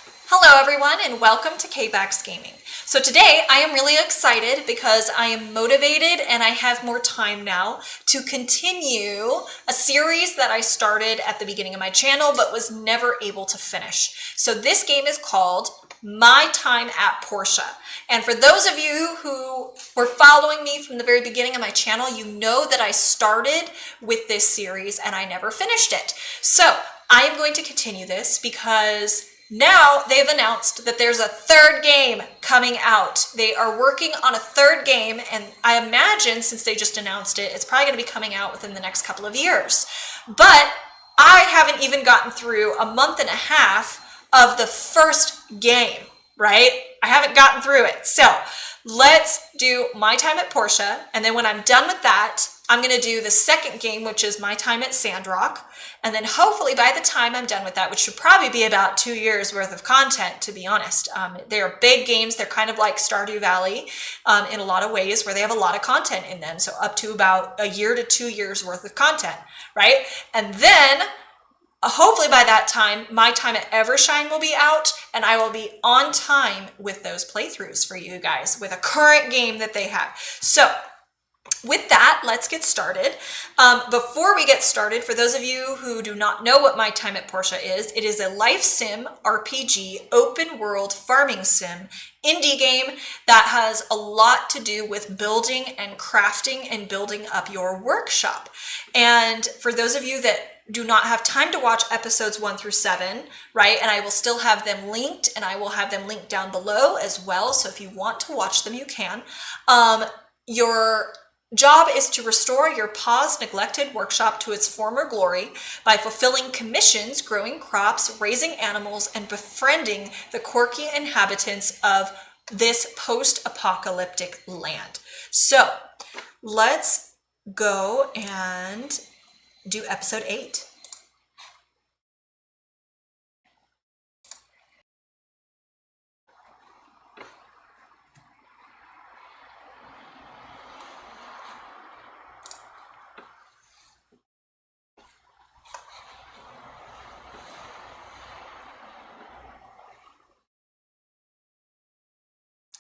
Hello everyone and welcome to KayBax Gaming. So today I am really excited because I am motivated and I have more time now to continue a series that I started at the beginning of my channel but was never able to finish. So this game is called My Time at Portia. And for those of you who were following me from the very beginning of my channel, you know that I started with this series and I never finished it. So I am going to continue this because now they've announced that there's a third game coming out. They are working on a third game, and I imagine since they just announced it, it's probably going to be coming out within the next couple of years. But I haven't even gotten through a month and a half of the first game, right? I haven't gotten through it. So let's do My Time at Portia, and then when I'm done with that, I'm going to do the second game, which is My Time at Sandrock. And then hopefully by the time I'm done with that, which should probably be about 2 years worth of content, to be honest. They're big games. They're kind of like Stardew Valley in a lot of ways where they have a lot of content in them. So up to about a year to 2 years worth of content, right? And then hopefully by that time, My Time at Evershine will be out and I will be on time with those playthroughs for you guys with a current game that they have. So with that, let's get started. Before we get started, for those of you who do not know what My Time at Portia is, it is a life sim RPG open world farming sim indie game that has a lot to do with building and crafting and building up your workshop. And for those of you that do not have time to watch episodes 1 through 7, right? And I will still have them linked and I will have them linked down below as well. So if you want to watch them, you can. Your job is to restore your paused, neglected workshop to its former glory by fulfilling commissions, growing crops, raising animals, and befriending the quirky inhabitants of this post-apocalyptic land. So let's go and do episode 8.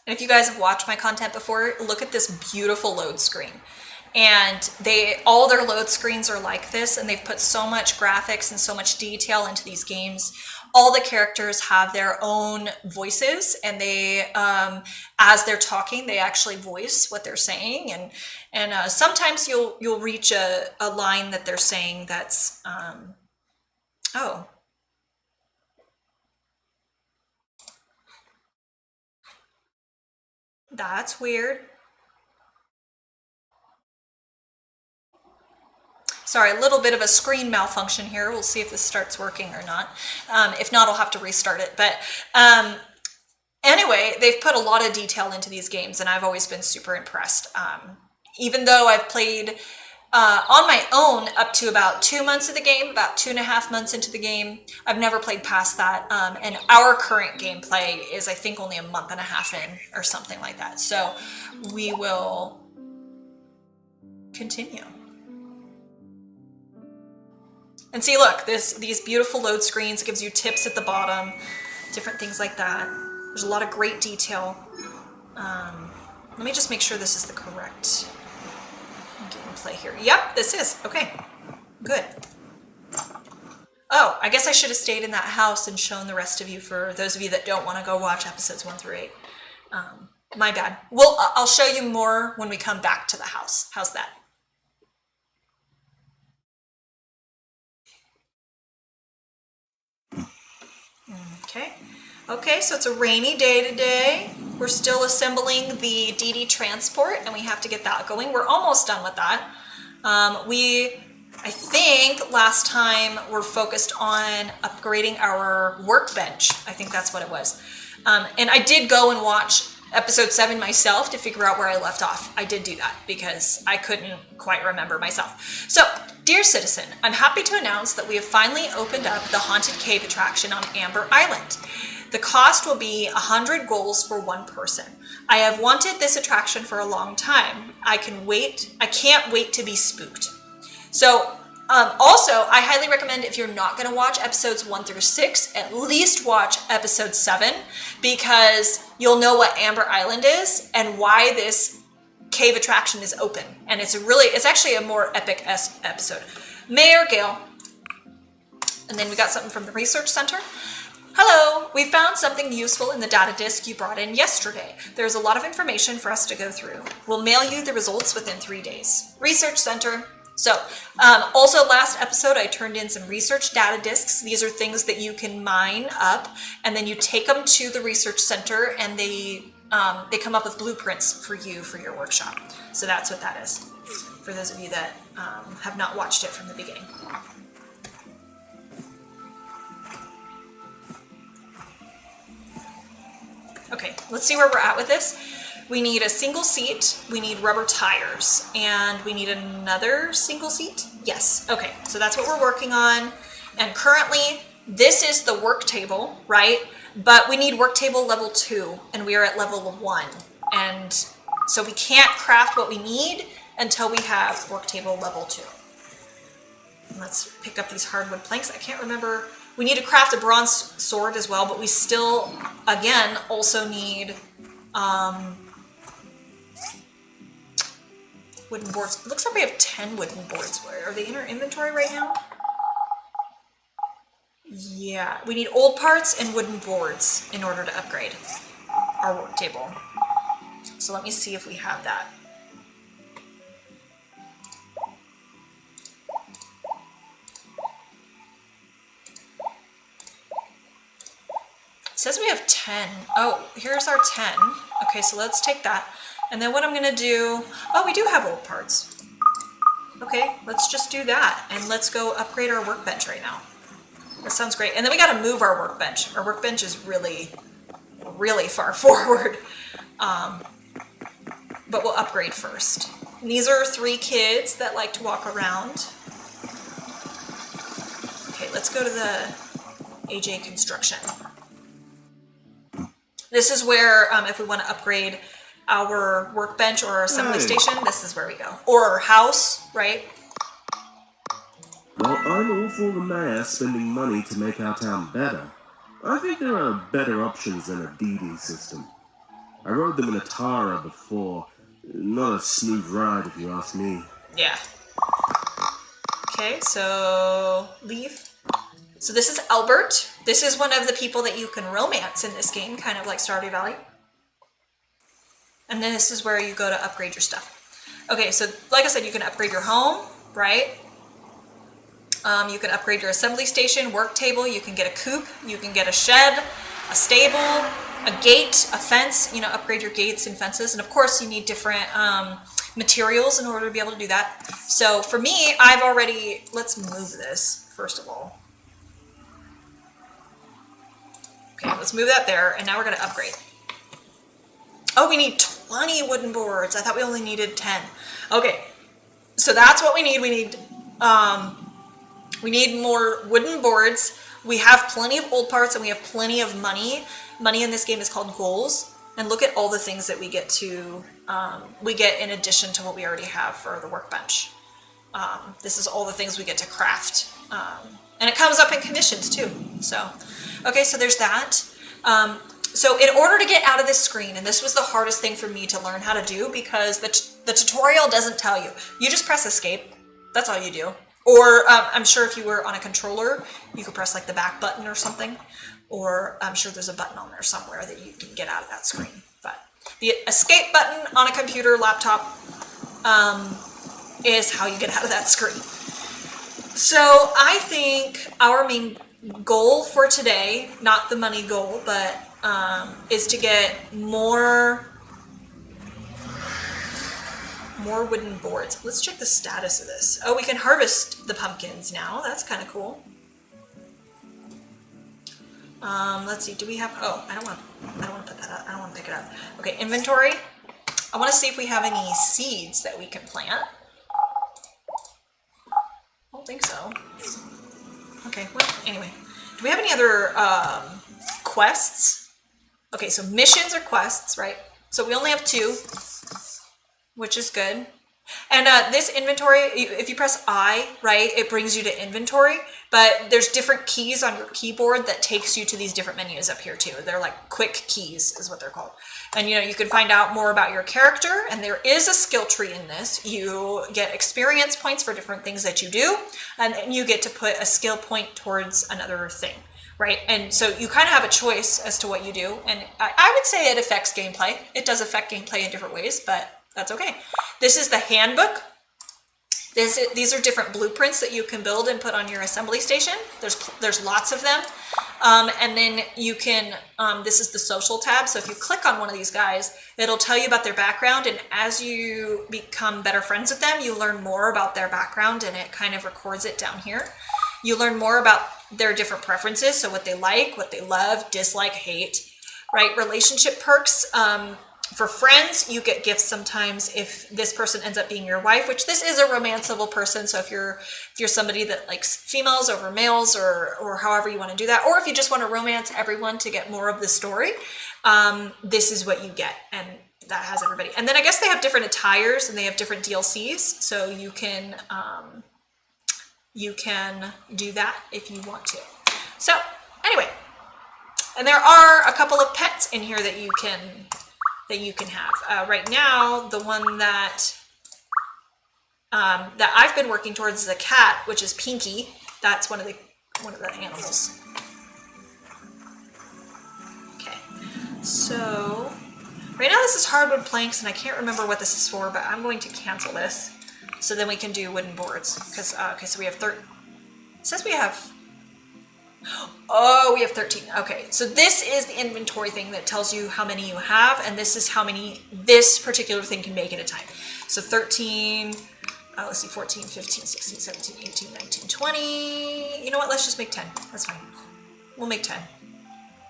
And if you guys have watched my content before, look at this beautiful load screen. And all their load screens are like this, and they've put so much graphics and so much detail into these games. All the characters have their own voices, and they, as they're talking, they actually voice what they're saying. And sometimes you'll reach a line that they're saying that's, oh. That's weird. Sorry, a little bit of a screen malfunction here. We'll see if this starts working or not. If not, I'll have to restart it. But anyway, they've put a lot of detail into these games, and I've always been super impressed. Even though I've played on my own up to about 2 months of the game, about 2.5 months into the game, I've never played past that. And our current gameplay is, I think, only a month and a half in or something like that. So we will continue. And see, look, these beautiful load screens. It gives you tips at the bottom, different things like that. There's a lot of great detail. Let me just make sure this is the correct gameplay here. Yep, this is. Okay, good. Oh, I guess I should have stayed in that house and shown the rest of you for those of you that don't want to go watch episodes 1 through 8. My bad. Well, I'll show you more when we come back to the house. How's that? Okay, so it's a rainy day today. We're still assembling the Dee Dee Transport, and we have to get that going. We're almost done with that. I think last time we're focused on upgrading our workbench. I think that's what it was. And I did go and watch episode 7 myself to figure out where I left off. I did do that because I couldn't quite remember myself. So, dear citizen, I'm happy to announce that we have finally opened up the Haunted Cave attraction on Amber Island. The cost will be 100 goals for one person. I have wanted this attraction for a long time. I can't wait to be spooked. So Also, I highly recommend if you're not going to watch episodes 1 through 6, at least watch episode 7, because you'll know what Amber Island is and why this cave attraction is open. And it's actually a more epic episode. Mayor Gale. And then we got something from the research center. Hello, we found something useful in the data disk you brought in yesterday. There's a lot of information for us to go through. We'll mail you the results within 3 days. Research center. So, also last episode, I turned in some research data disks. These are things that you can mine up, and then you take them to the research center, and they come up with blueprints for you for your workshop. So that's what that is, for those of you that have not watched it from the beginning. Okay, let's see where we're at with this. We need a single seat, we need rubber tires, and we need another single seat? Yes, okay, so that's what we're working on. And currently, this is the work table, right? But we need work table level 2, and we are at level 1. And so we can't craft what we need until we have work table level 2. Let's pick up these hardwood planks. I can't remember. We need to craft a bronze sword as well, but we still, again, also need wooden boards. It looks like we have 10 wooden boards. Are they in our inventory right now? Yeah, we need old parts and wooden boards in order to upgrade our work table. So let me see if we have that. It says we have 10. Oh, here's our 10. Okay, so let's take that. And then what I'm gonna do, oh, we do have old parts. Okay, let's just do that. And let's go upgrade our workbench right now. That sounds great. And then we gotta move our workbench. Our workbench is really, really far forward. But we'll upgrade first. And these are 3 kids that like to walk around. Okay, let's go to the AJ Construction. This is where, if we want to upgrade our workbench or our assembly station, this is where we go. Or our house, right? Well, I'm all for the mayor spending money to make our town better. I think there are better options than a Dee Dee system. I rode them in a Tara before. Not a smooth ride, if you ask me. Yeah. Okay, so leave. So this is Albert. This is one of the people that you can romance in this game, kind of like Stardew Valley. And then this is where you go to upgrade your stuff. Okay, so like I said, you can upgrade your home, right? You can upgrade your assembly station, work table, you can get a coop, you can get a shed, a stable, a gate, a fence, you know, upgrade your gates and fences. And of course you need different materials in order to be able to do that. So for me, I've already, let's move this first of all. Okay, let's move that there, and now we're gonna upgrade. Oh, we need 20 wooden boards. I thought we only needed 10. Okay, so that's what we need. We need more wooden boards. We have plenty of old parts, and we have plenty of money. Money in this game is called goals. And look at all the things that we get to, we get in addition to what we already have for the workbench. This is all the things we get to craft. And it comes up in commissions too, so. Okay, so there's that. So in order to get out of this screen, and this was the hardest thing for me to learn how to do because the tutorial doesn't tell you. You just press escape. That's all you do. Or I'm sure if you were on a controller, you could press like the back button or something. Or I'm sure there's a button on there somewhere that you can get out of that screen. But the escape button on a computer, laptop, is how you get out of that screen. So I think our main goal for today, not the money goal, but is to get more wooden boards. Let's check the status of this. Oh, we can harvest the pumpkins now. That's kind of cool. Let's see. Do we have? Oh, I don't want to put that up. I don't want to pick it up. Okay, inventory. I want to see if we have any seeds that we can plant. I don't think so. Okay, well, anyway. Do we have any other quests? Okay, so missions or quests, right? So we only have 2, which is good. And this inventory, if you press I, right, it brings you to inventory, but there's different keys on your keyboard that takes you to these different menus up here too. They're like quick keys is what they're called. And you can find out more about your character, and there is a skill tree in this. You get experience points for different things that you do, and then you get to put a skill point towards another thing, right? And so you kind of have a choice as to what you do, and I would say it affects gameplay. It does affect gameplay in different ways, but that's okay. This is the handbook. These are different blueprints that you can build and put on your assembly station. There's lots of them. And then you can, this is the social tab. So if you click on one of these guys, it'll tell you about their background. And as you become better friends with them, you learn more about their background, and it kind of records it down here. You learn more about their different preferences. So what they like, what they love, dislike, hate, right? Relationship perks. For friends, you get gifts sometimes if this person ends up being your wife, which this is a romanceable person. So if you're somebody that likes females over males, or however you want to do that, or if you just want to romance everyone to get more of the story, this is what you get, and that has everybody. And then I guess they have different attires and they have different DLCs, so you can do that if you want to. So anyway, and there are a couple of pets in here that you can have. Right now, the one that I've been working towards is a cat, which is Pinky. That's one of the animals. Okay, so right now this is hardwood planks, and I can't remember what this is for, but I'm going to cancel this so then we can do wooden boards. Because okay, so we have it says we have. Oh, we have 13. Okay, so this is the inventory thing that tells you how many you have, and this is how many this particular thing can make at a time. So 13, let's see, 14, 15, 16, 17, 18, 19, 20. You know what? Let's just make 10. That's fine. We'll make 10.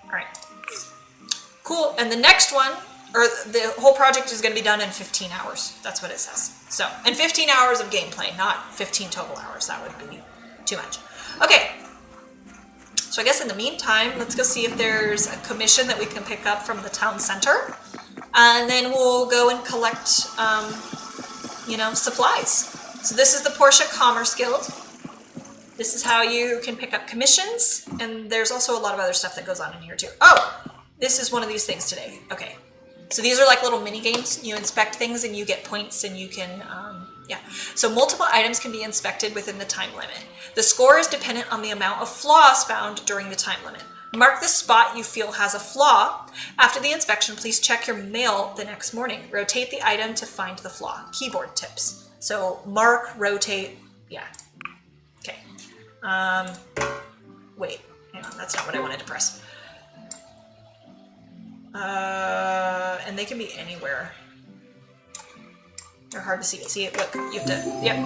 All right. Cool. And the next one, or the whole project is going to be done in 15 hours. That's what it says. So, and 15 hours of gameplay, not 15 total hours. That would be too much. Okay. So I guess in the meantime, let's go see if there's a commission that we can pick up from the town center. And then we'll go and collect, supplies. So this is the Portia Commerce Guild. This is how you can pick up commissions. And there's also a lot of other stuff that goes on in here too. Oh, this is one of these things today. Okay. So these are like little mini games. You inspect things and you get points, and you can, So multiple items can be inspected within the time limit. The score is dependent on the amount of flaws found during the time limit. Mark the spot you feel has a flaw. After the inspection, please check your mail the next morning. Rotate the item to find the flaw. Keyboard tips. So mark, rotate, yeah. Okay. Wait, hang on, that's not what I wanted to press. And they can be anywhere. They're hard to see. See it? Look, you have to, yep.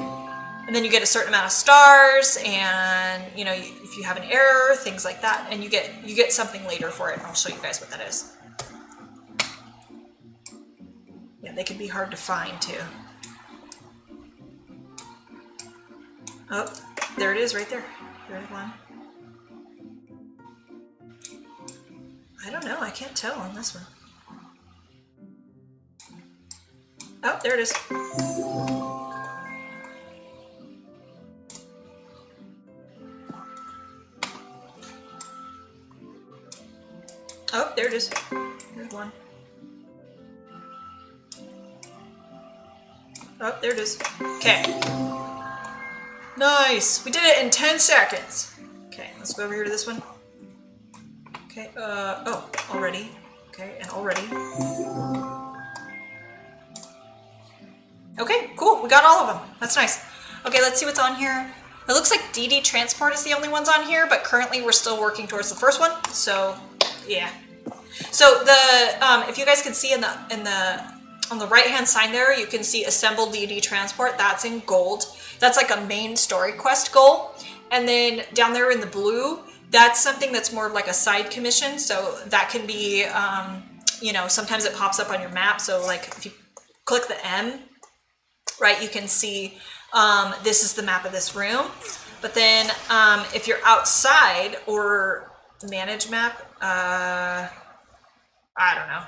And then you get a certain amount of stars, and if you have an error, things like that, and you get something later for it. I'll show you guys what that is. Yeah, they can be hard to find too. Oh, there it is, right there. There's one. I don't know. I can't tell on this one. Oh, there it is. Oh, there it is. There's one. Oh, there it is. Okay. Nice. We did it in 10 seconds. Okay, let's go over here to this one. Okay, oh, already. Okay, and already. Okay, cool. We got all of them. That's nice. Okay, let's see what's on here. It looks like Dee Dee Transport is the only ones on here, but currently we're still working towards the first one. So, yeah. So the if you guys can see on the right-hand side there, you can see Assemble Dee Dee Transport. That's in gold. That's like a main story quest goal. And then down there in the blue, that's something that's more of like a side commission. So that can be, sometimes it pops up on your map. So like if you click the M, right, you can see this is the map of this room. But then if you're outside or manage map, I don't know.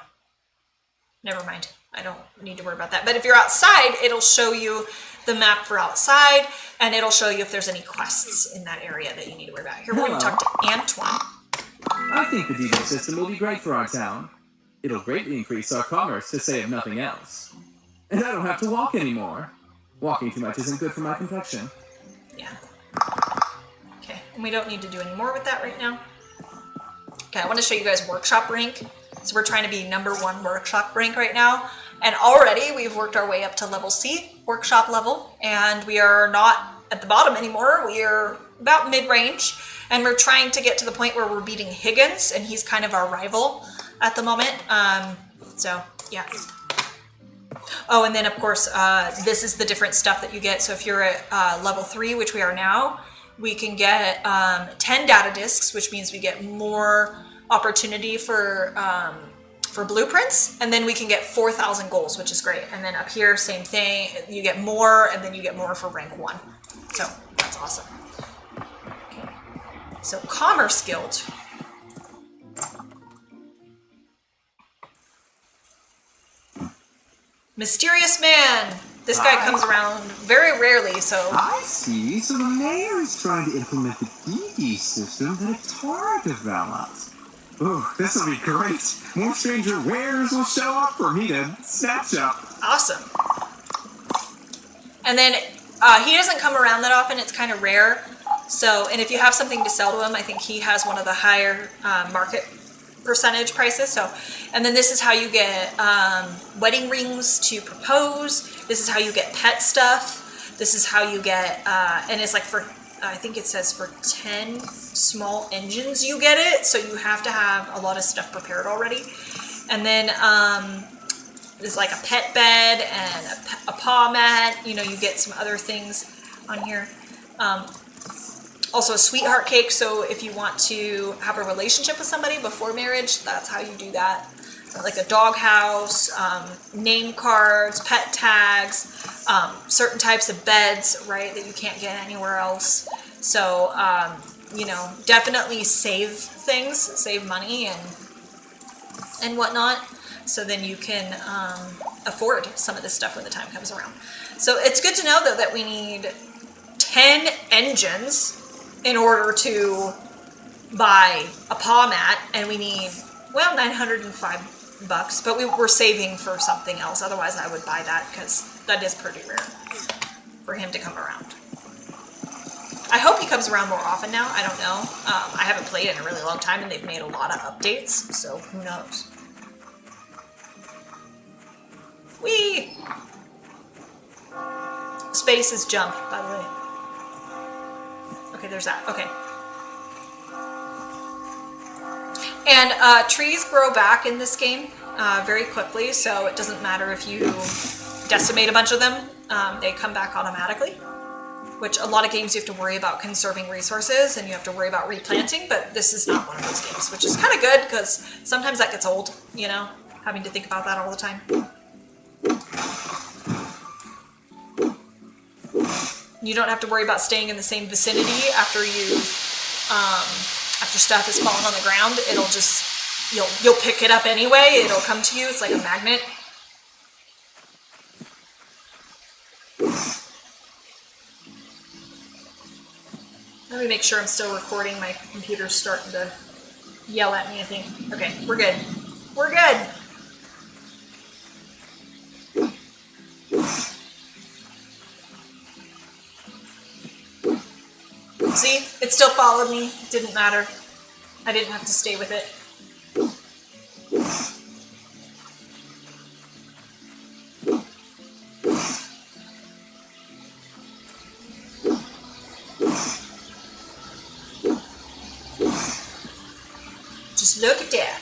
Never mind. I don't need to worry about that. But if you're outside, it'll show you the map for outside, and it'll show you if there's any quests in that area that you need to worry about. Here, we're going to talk to Antoine. I think the Dee Dee system will be great for our town. It'll greatly increase our commerce, to say of nothing else. And I don't have to walk anymore. Walking too much isn't good for my complexion. Yeah. Okay, and we don't need to do any more with that right now. Okay, I want to show you guys workshop rank. So we're trying to be #1 workshop rank right now. And already we've worked our way up to level C, workshop level. And we are not at the bottom anymore. We are about mid-range. And we're trying to get to the point where we're beating Higgins. And he's kind of our rival at the moment. So, yeah. Oh, and then of course, this is the different stuff that you get. So if you're at level 3, which we are now, we can get 10 data discs, which means we get more opportunity for blueprints, and then we can get 4,000 goals, which is great. And then up here, same thing, you get more, and then you get more for rank 1. So that's awesome. Okay. So Commerce Guild. Mysterious man. This guy comes around very rarely, so... I see. So the mayor is trying to implement the Dee Dee system that Atara developed. Oh, this will be great. More stranger wares will show up for me to snatch up. Awesome. And then he doesn't come around that often. It's kind of rare. So, and if you have something to sell to him, I think he has one of the higher market percentage prices. So, and then this is how you get wedding rings to propose. This is how you get pet stuff. This is how you get, and it's like for, I think it says for 10 small engines you get it. So you have to have a lot of stuff prepared already. And then there's like a pet bed and a paw mat. You know, you get some other things on here. Also a sweetheart cake, so if you want to have a relationship with somebody before marriage, that's how you do that. Like a doghouse, name cards, pet tags, certain types of beds, right, that you can't get anywhere else. So, you know, definitely save things, save money and whatnot, so then you can afford some of this stuff when the time comes around. So it's good to know, though, that we need 10 engines in order to buy a paw mat, and we need, well, $905, but we're saving for something else. Otherwise I would buy that, because that is pretty rare for him to come around. I hope he comes around more often now. I don't know. I haven't played in a really long time, and they've made a lot of updates, so who knows. Whee! Space is jump, by the way. Okay, there's that. Okay. And trees grow back in this game very quickly, so it doesn't matter if you decimate a bunch of them. They come back automatically, which a lot of games you have to worry about conserving resources, and you have to worry about replanting, but this is not one of those games, which is kind of good, because sometimes that gets old, you know, having to think about that all the time. You don't have to worry about staying in the same vicinity after you, after stuff has fallen on the ground. It'll just, you'll pick it up anyway. It'll come to you. It's like a magnet. Let me make sure I'm still recording. My computer's starting to yell at me, I think. Okay, we're good. We're good. See, it still followed me. It didn't matter. I didn't have to stay with it. Just look at that.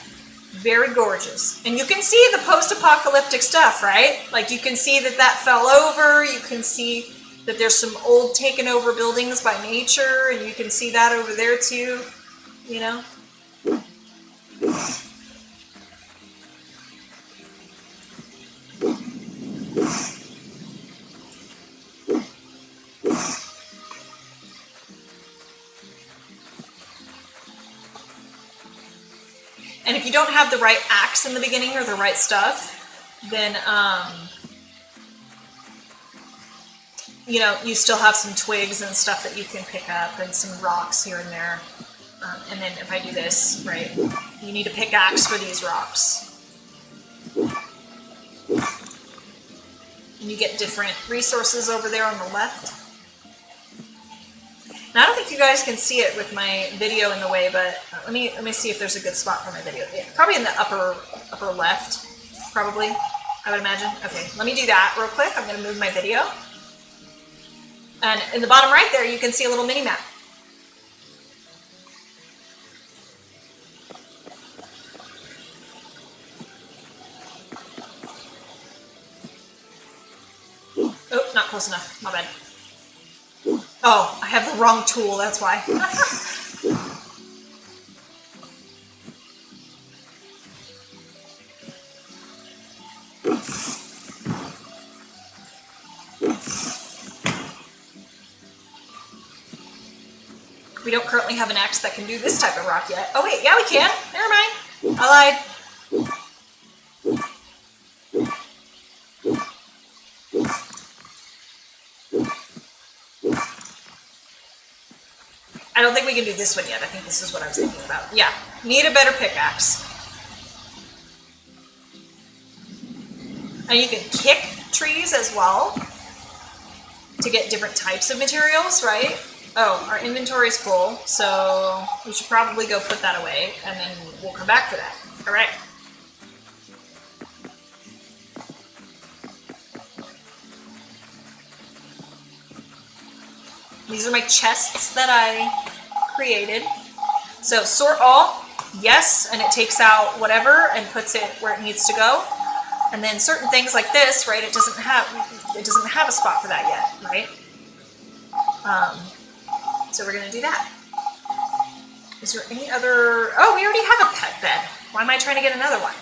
Very gorgeous. And you can see the post-apocalyptic stuff, right? Like you can see that that fell over. You can see that there's some old taken over buildings by nature, and you can see that over there too, you know? And if you don't have the right axe in the beginning or the right stuff, then, you know, you still have some twigs and stuff that you can pick up and some rocks here and there. And then if I do this, right, you need a pickaxe for these rocks. And you get different resources over there on the left. Now, I don't think you guys can see it with my video in the way, but let me see if there's a good spot for my video. Yeah, probably in the upper left, probably, I would imagine. Okay, let me do that real quick. I'm going to move my video. And in the bottom right there, you can see a little mini map. Oh, not close enough. My bad. Oh, I have the wrong tool, that's why. We don't currently have an axe that can do this type of rock yet. Oh wait, yeah we can. Never mind. I lied. I don't think we can do this one yet. I think this is what I was thinking about. Yeah, need a better pickaxe. And you can kick trees as well to get different types of materials, right? Oh, our inventory is full, so we should probably go put that away, and then we'll come back for that. All right. These are my chests that I created. So sort all, yes, and it takes out whatever and puts it where it needs to go. And then certain things like this, right? It doesn't have a spot for that yet, right? So we're gonna do that. Is there any other? Oh, we already have a pet bed. Why am I trying to get another one?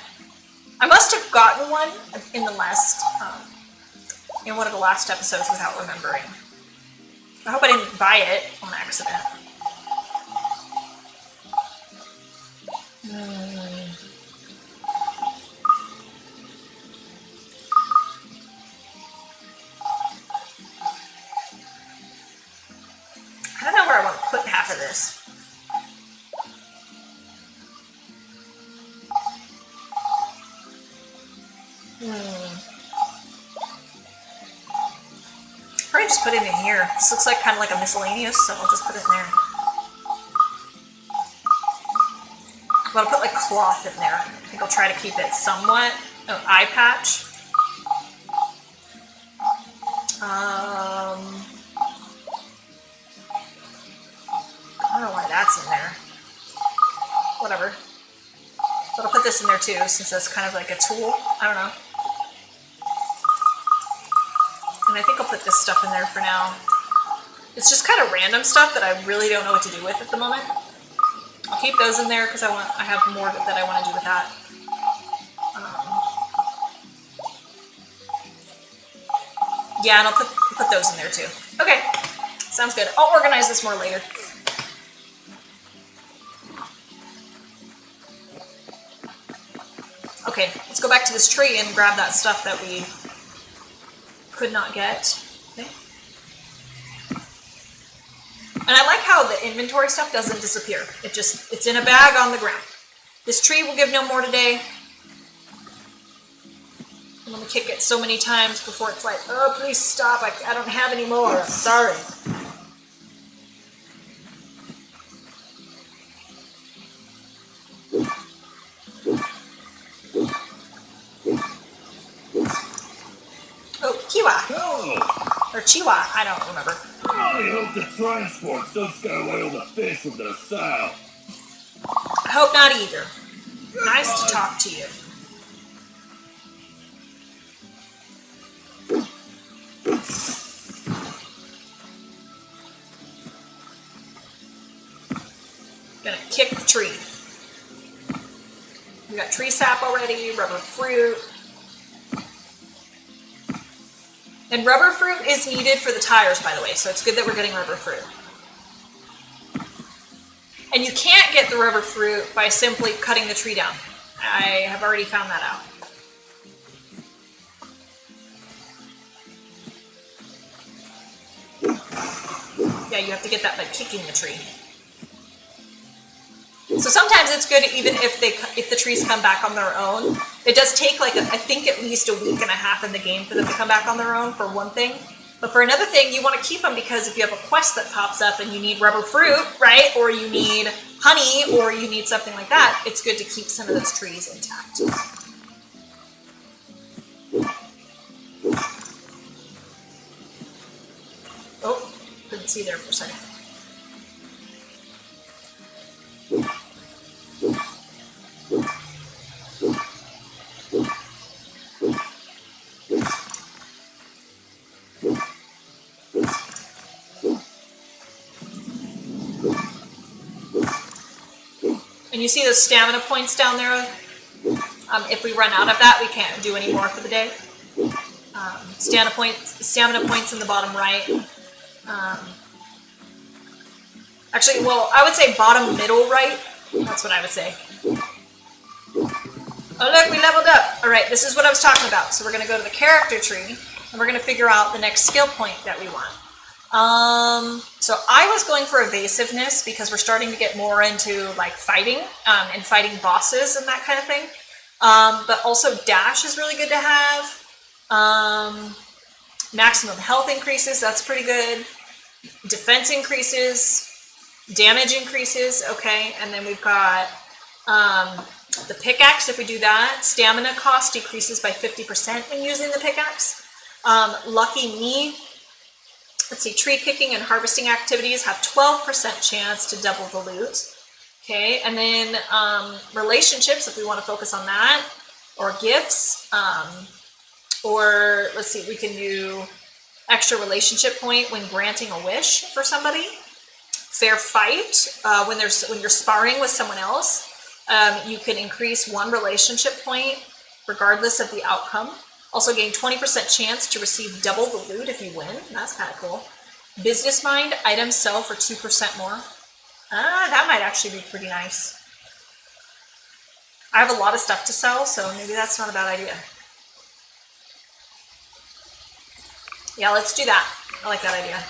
I must have gotten one in the last, in one of the last episodes without remembering. I hope I didn't buy it on accident. I don't know where I want to put half of this. Probably just put it in here. This looks like kind of like a miscellaneous, so I'll just put it in there. But I'll put like cloth in there. I think I'll try to keep it somewhat. Oh, eye patch. I don't know why that's in there. Whatever. But I'll put this in there too, since that's kind of like a tool. I don't know. And I think I'll put this stuff in there for now. It's just kind of random stuff that I really don't know what to do with at the moment. I'll keep those in there because I have more that I want to do with that. Yeah, and I'll put those in there too. Okay, sounds good. I'll organize this more later. Okay, let's go back to this tree and grab that stuff that we could not get. Okay. And I like how the inventory stuff doesn't disappear. It's in a bag on the ground. This tree will give no more today. I'm gonna kick it so many times before it's like, oh, please stop. I don't have any more. I'm sorry. Oh, Kiwa. Oh, Or Chiwa. I don't remember. I hope the transports don't scare away all the fish from their south. I hope not either. Nice to talk to you. Gonna kick the tree. We got tree sap already, rubber fruit. And rubber fruit is needed for the tires, by the way, so it's good that we're getting rubber fruit. And you can't get the rubber fruit by simply cutting the tree down. I have already found that out. Yeah, you have to get that by kicking the tree. So sometimes it's good even if the trees come back on their own. It does take like, I think at least a week and a half in the game for them to come back on their own for one thing. But for another thing, you want to keep them because if you have a quest that pops up and you need rubber fruit, right? Or you need honey, or you need something like that, it's good to keep some of those trees intact. Oh, couldn't see there for a second. And you see those stamina points down there? If we run out of that, we can't do any more for the day. Stamina points in the bottom right. Actually, well, I would say bottom middle right. That's what I would say. Oh look, we leveled up. All right, this is what I was talking about. So we're gonna go to the character tree and we're gonna figure out the next skill point that we want. So I was going for evasiveness because we're starting to get more into like fighting and fighting bosses and that kind of thing. But also dash is really good to have. Maximum health increases, that's pretty good. Defense increases, damage increases, okay. And then we've got the pickaxe, if we do that. Stamina cost decreases by 50% when using the pickaxe. Lucky me. Let's see, tree kicking and harvesting activities have 12% chance to double the loot. Okay, and then relationships, if we want to focus on that, or gifts, or let's see, we can do extra relationship point when granting a wish for somebody. Fair fight, when you're sparring with someone else, you can increase 1 relationship point regardless of the outcome. Also gain 20% chance to receive double the loot if you win. That's kind of cool. Business mind, items sell for 2% more. That might actually be pretty nice. I have a lot of stuff to sell, so maybe that's not a bad idea. Yeah, let's do that. I like that idea.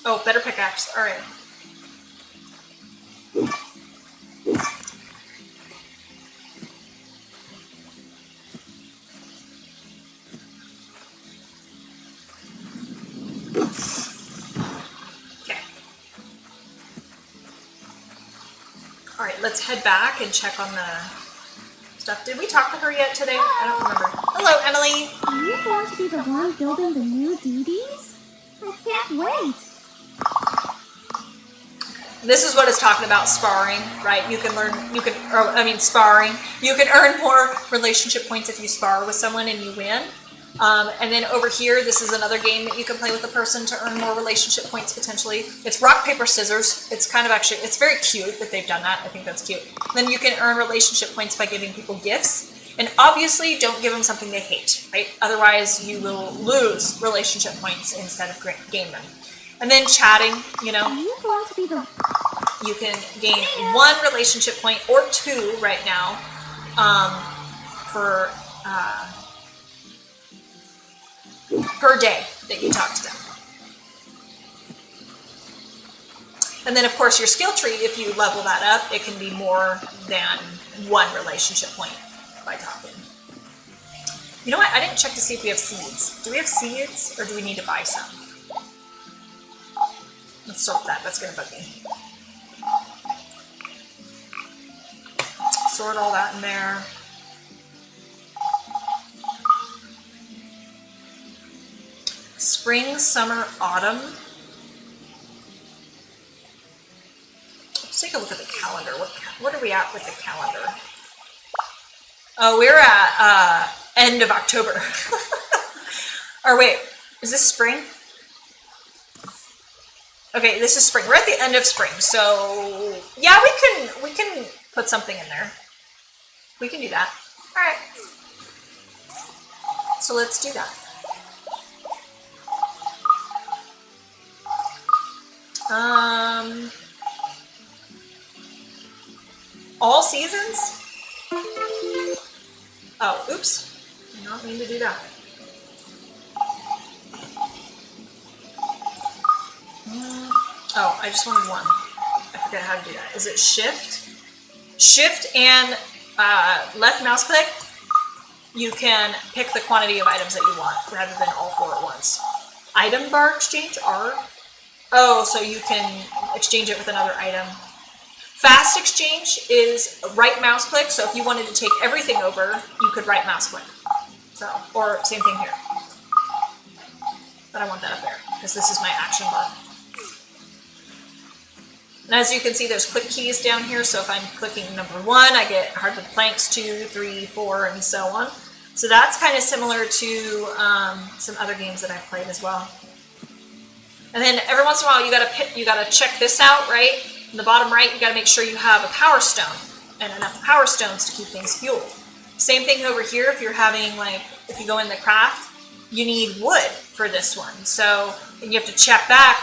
Oh, better pickaxe. All right. Okay. All right, let's head back and check on the stuff. Did we talk to her yet today? I don't remember. Hello, Emily. Are you going to be the one building the new Dee Dees? I can't wait. This is what it's talking about, sparring, right? Sparring. You can earn more relationship points if you spar with someone and you win. And then over here, this is another game that you can play with a person to earn more relationship points potentially. It's rock, paper, scissors. It's kind of actually, it's very cute that they've done that. I think that's cute. Then you can earn relationship points by giving people gifts. And obviously, don't give them something they hate, right? Otherwise, you will lose relationship points instead of gain them. And then chatting, you know. Are you going to be the... You can gain 1 relationship point or 2 right now per day that you talk to them. And then, of course, your skill tree, if you level that up, it can be more than 1 relationship point by talking. You know what? I didn't check to see if we have seeds. Do we have seeds, or do we need to buy some? Let's sort that. That's going to bug me. Sort all that in there. Spring, summer, autumn. Let's take a look at the calendar. What are we at with the calendar? Oh, we're at end of October. Or wait, is this spring? Okay, this is spring. We're at the end of spring, so yeah, we can put something in there. We can do that. All right. So let's do that. All seasons? Oh, oops. Did not mean to do that. Oh, I just wanted one. I forget how to do that. Is it shift? Shift and left mouse click, you can pick the quantity of items that you want rather than all 4 at once. Item bar exchange, R. Oh, so you can exchange it with another item. Fast exchange is right mouse click, so if you wanted to take everything over, you could right mouse click. So, or same thing here. But I want that up there because this is my action bar. And as you can see, there's quick keys down here. So if I'm clicking number 1, I get hardwood planks, 2, 3, 4, and so on. So that's kind of similar to some other games that I've played as well. And then every once in a while, you gotta check this out, right? In the bottom right, you gotta make sure you have a power stone and enough power stones to keep things fueled. Same thing over here. If you're having if you go in the craft, you need wood for this one. So you have to check back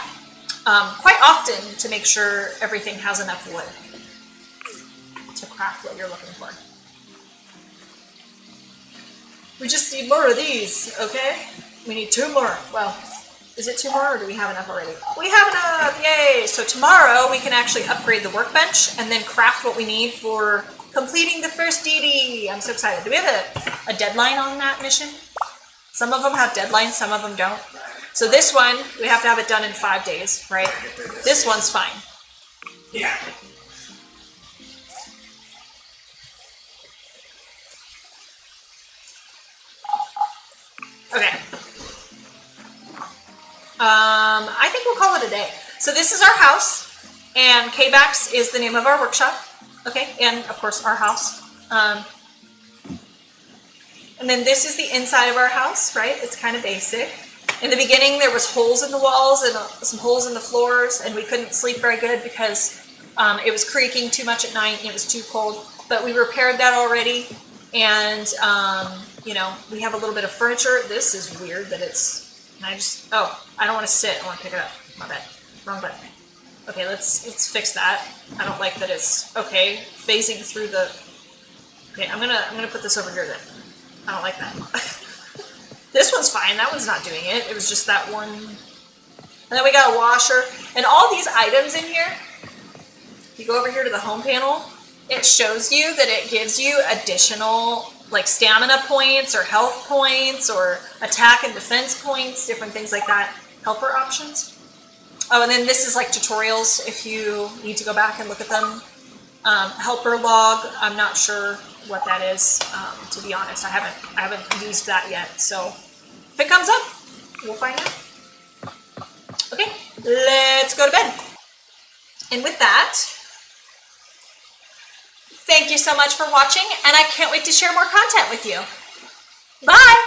quite often to make sure everything has enough wood to craft what you're looking for. We just need more of these, okay? We need 2 more. Well, is it 2 more or do we have enough already? We have enough, yay! So tomorrow we can actually upgrade the workbench and then craft what we need for completing the first Dee Dee. I'm so excited. Do we have a deadline on that mission? Some of them have deadlines, some of them don't. So this one, we have to have it done in 5 days, right? This one's fine. Yeah. Okay. I think we'll call it a day. So this is our house, and KayBax is the name of our workshop. Okay, and of course our house. And then this is the inside of our house, right? It's kind of basic. In the beginning, there was holes in the walls and some holes in the floors, and we couldn't sleep very good because it was creaking too much at night and it was too cold. But we repaired that already, and you know, we have a little bit of furniture. This is weird that it's. I don't want to sit. I want to pick it up. My bad. Wrong button. Okay, let's fix that. I don't like that it's phasing through the. Okay, I'm gonna put this over here then. I don't like that. This one's fine. That one's not doing it. It was just that one. And then we got a washer. And all these items in here, if you go over here to the home panel, it shows you that it gives you additional stamina points or health points or attack and defense points, different things like that. Helper options. Oh, and then this is tutorials if you need to go back and look at them. Helper log, I'm not sure what that is, to be honest. I haven't used that yet. So if it comes up, we'll find out. Okay, let's go to bed. And with that, thank you so much for watching, and I can't wait to share more content with you. Bye!